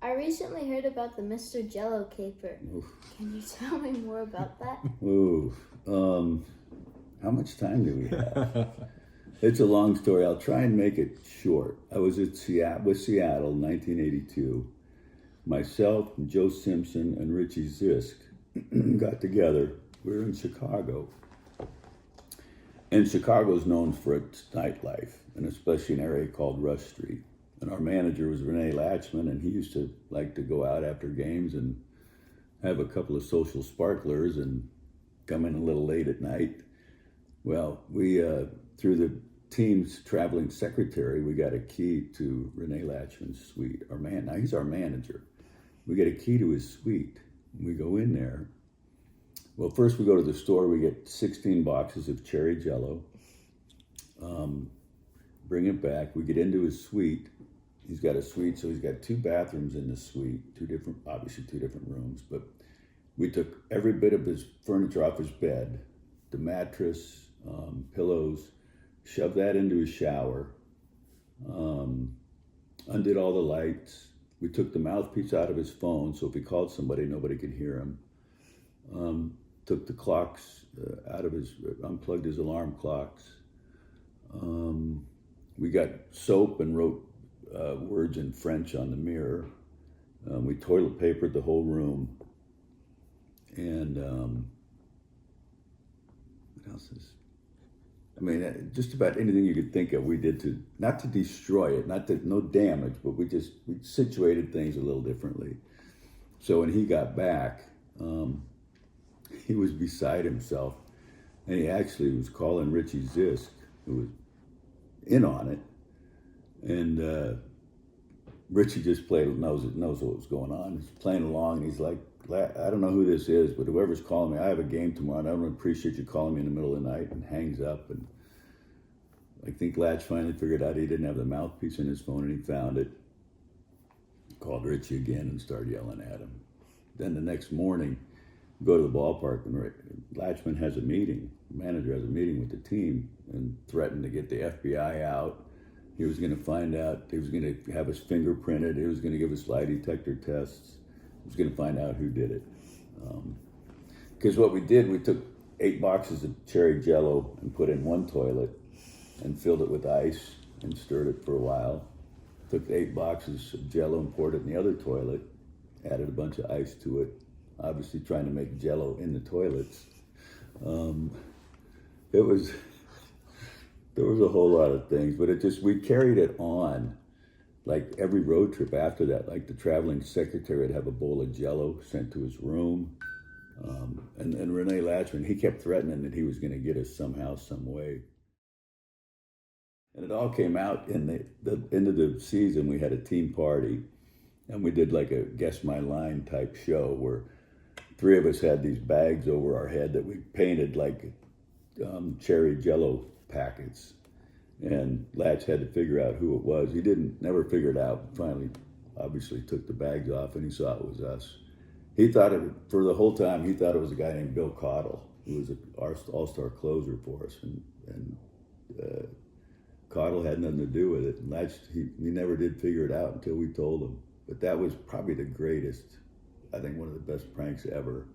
I recently heard about the Mr. Jello caper. Oof. Can you tell me more about that? Ooh. How much time do we have? It's a long story. I'll try and make it short. I was at Seattle, 1982. Myself, and Joe Simpson, and Richie Zisk got together. We were in Chicago. And Chicago is known for its nightlife, and especially an area called Rush Street. And our manager was Renee Latchman, and he used to like to go out after games and have a couple of social sparklers and come in a little late at night. Well, we, through the team's traveling secretary, we got a key to Renee Latchman's suite. Now he's our manager. We get a key to his suite. We go in there. Well, first we go to the store. We get 16 boxes of cherry Jello. Bring it back. We get into his suite. He's got a suite, so he's got 2 bathrooms in the suite, obviously two different rooms. But we took every bit of his furniture off his bed, the mattress, pillows, shoved that into his shower, undid all the lights. We took the mouthpiece out of his phone, so if he called somebody, nobody could hear him. Took the clocks unplugged his alarm clocks. We got soap and wrote words in French on the mirror. We toilet papered the whole room. And what else is? Just about anything you could think of, we did not to destroy it, no damage, but we situated things a little differently. So when he got back, he was beside himself, and he actually was calling Richie Zisk, who was in on it, and Richie just knows what was going on. He's playing along, and he's like, I don't know who this is, but whoever's calling me, I have a game tomorrow, and I don't appreciate you calling me in the middle of the night, and hangs up. And I think Latch finally figured out he didn't have the mouthpiece in his phone, and he found it. Called Richie again and started yelling at him. Then the next morning, we go to the ballpark, and Latchman has a meeting. The manager has a meeting with the team and threatened to get the FBI out. He was going to find out, he was going to have us fingerprinted, he was going to give us lie detector tests. He was going to find out who did it. Because what we did, we took 8 boxes of cherry Jello and put in one toilet and filled it with ice and stirred it for a while. Took 8 boxes of Jello and poured it in the other toilet, added a bunch of ice to it, obviously trying to make Jello in the toilets. There was a whole lot of things, but we carried it on. Like every road trip after that, like the traveling secretary would have a bowl of Jello sent to his room. And Renee Latchman, he kept threatening that he was going to get us somehow, some way. And it all came out in the end of the season. We had a team party, and we did like a Guess My Line type show where 3 of us had these bags over our head that we painted like cherry Jello packets. And Latch had to figure out who it was. He never figured it out. Finally, obviously took the bags off, and he saw it was us. He thought for the whole time, he thought it was a guy named Bill Cottle, who was our all-star closer for us. And Cottle had nothing to do with it. And Latch, he never did figure it out until we told him. But that was probably the greatest, I think one of the best pranks ever.